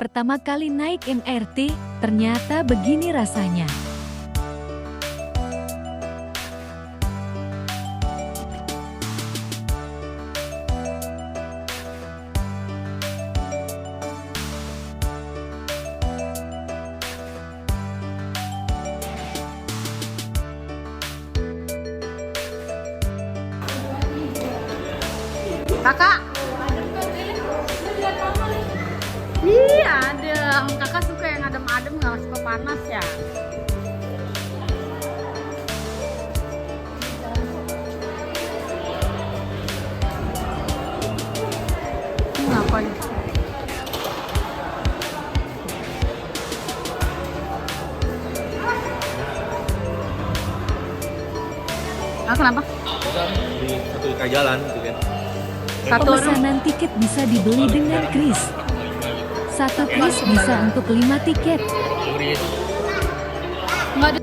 Pertama kali naik MRT, ternyata begini rasanya. Kakak. Ih, adem. Kakak suka yang adem-adem, nggak suka panas ya? Ini ngapain? Ah, kenapa? Di satu ikat jalan gitu kan. Pemesanan tiket bisa dibeli dengan kris. Satu kris bisa untuk 5 tiket. Nggak ada.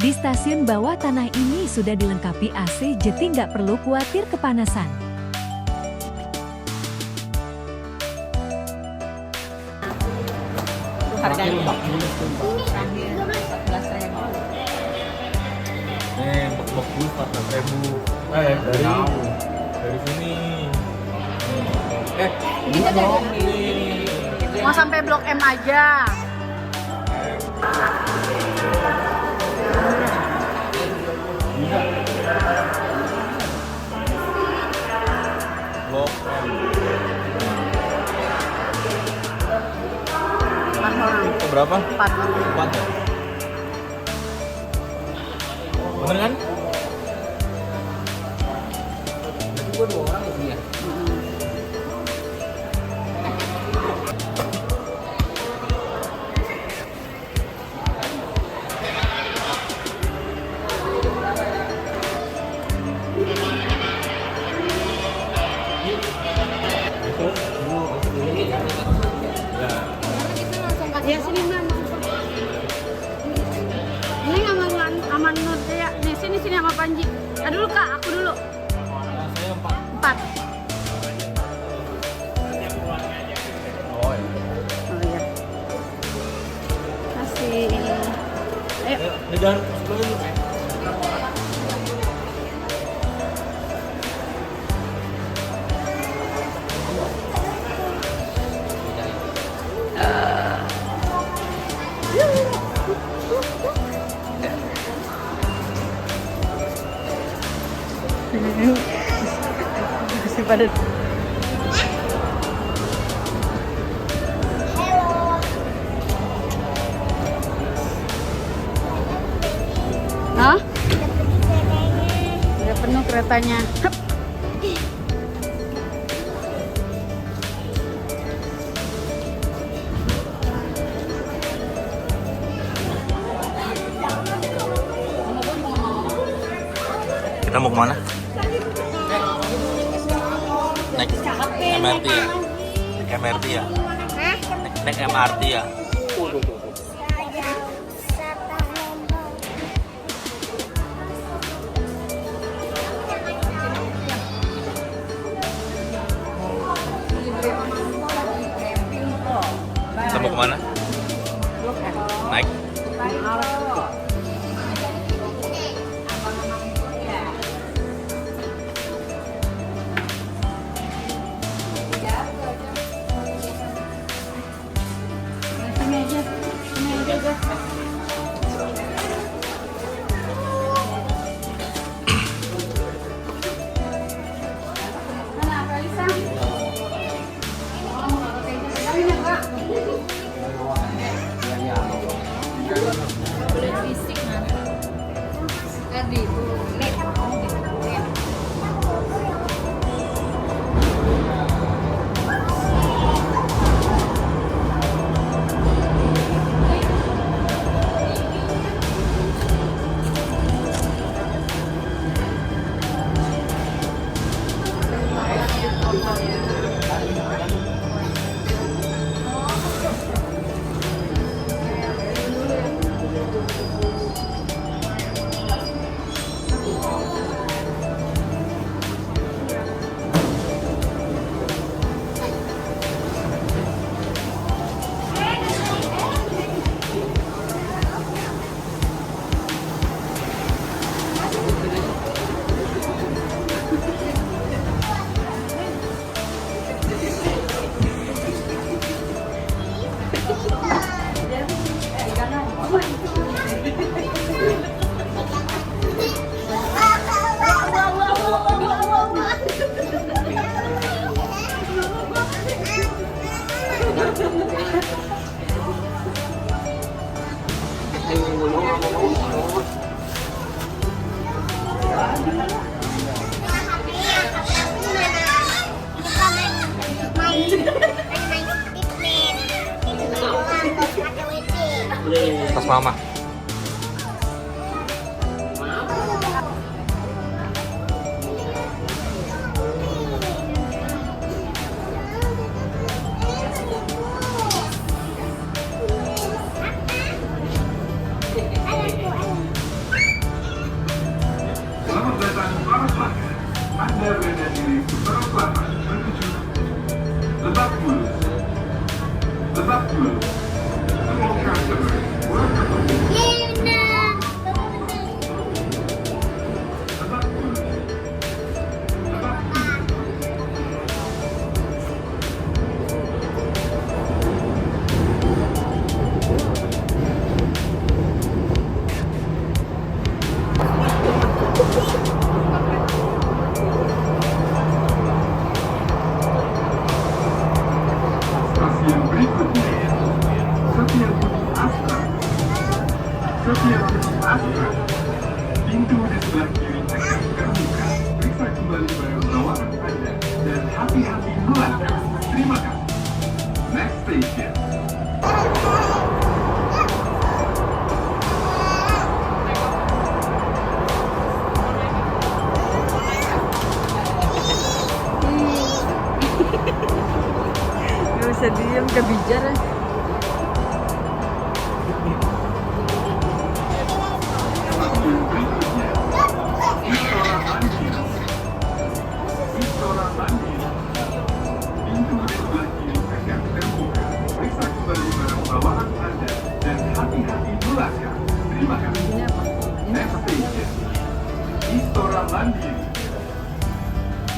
Di stasiun bawah tanah ini sudah dilengkapi AC, jadi nggak perlu khawatir kepanasan. Harganya. Nih, bus 14.000. Dari sini. Bisa dong. Mau sampai Blok M aja. Blok M. 4 orang. Itu berapa? 4 orang. 4 ya? Bener kan? Berarti gua 2 orang ya? Ya sini Mbak. Ini aman Nur ya. Nih sini sama Panji. Ya dulu Kak, aku dulu. Saya 4. 4. Oh iya. Oh iya. Kasih. Ayo. Ayo, jalan dulu. Masih pada. Hah? Udah penuh keretanya. Hup. Kita mau kemana? Naik MRT ya? Naik MRT ya? Naik MRT ya? Kita mau kemana? Naik? Sini aja guys. Mana Kalisa? Boleh fisik nanti. Tadi Tas mama. Selamat datang para pelanggan. Anda berada di Utara Selatan menuju Lebak Bulus. Lebak Bulus. Semua customer, welcome to Lebak Bulus. Lebak Bulus. Stasiun berikutnya Setia Budi Astra. Setia Budi Astra. Pintu di sebelah kiri akan terbuka. Periksa kembali barang bawaan Anda dan hati-hati melangkah. Terima kasih. Next station. Gak bisa diem, gak bicara. Stasiun berikutnya Istora Mandiri. Istora Mandiri. Pintu di sebelah kiri akan terbuka. Periksa kembali barang bawaan Anda dan hati-hati melangkah. Terima kasih. Ini apa? Next station. Istora Mandiri.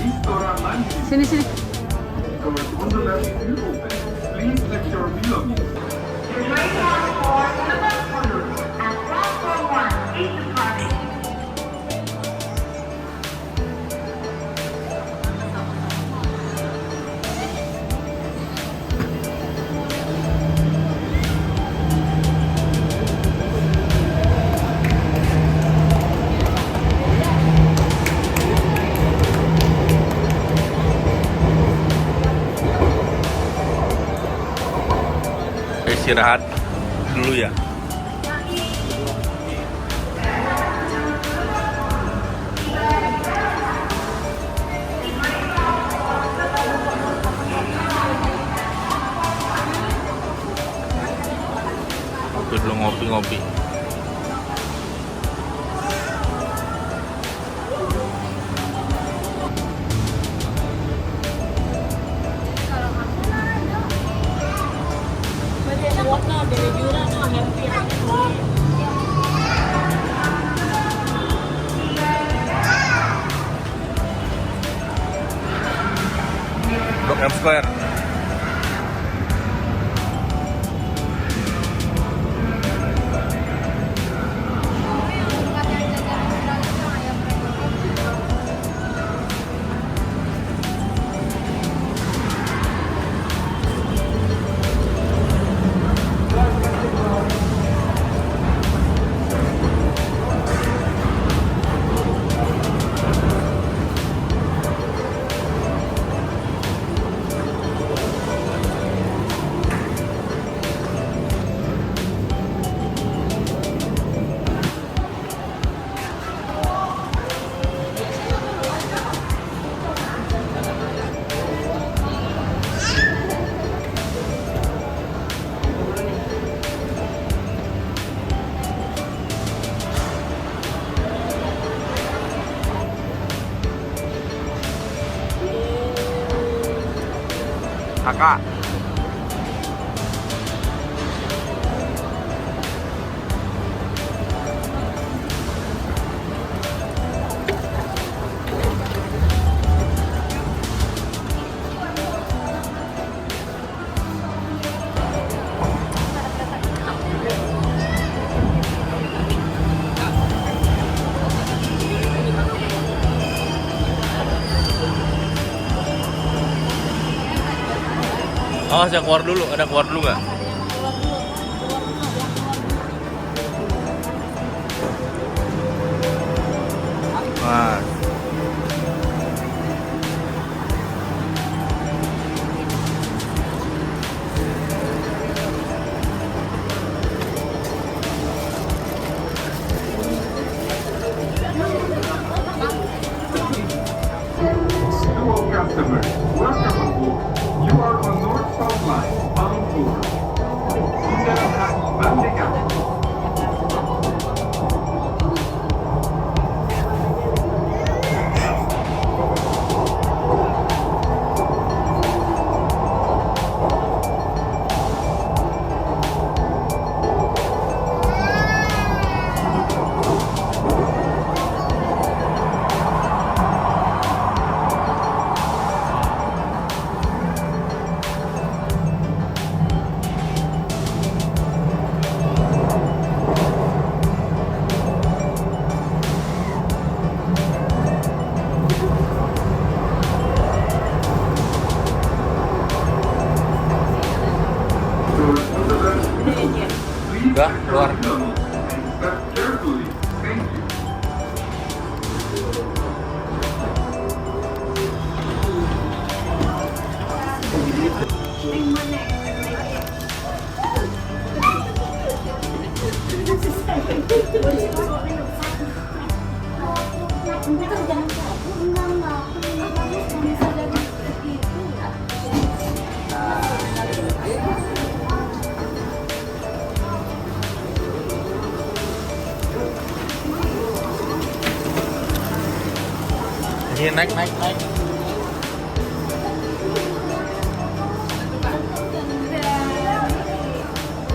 Istora Mandiri. Sini sini. Doors on the left will open. Please lift your belongings. Istirahat dulu ya. Waktu dulu ngopi-ngopi. Blok M Square. Kakak. Oh, saya keluar dulu. Ada keluar dulu nggak? Mas. Frontline, bound forward. Undangan kaki merdeka. Doors to the left closed. Please Udah, keluar. turn and step carefully. Thank you. Ini naik.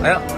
Ayo.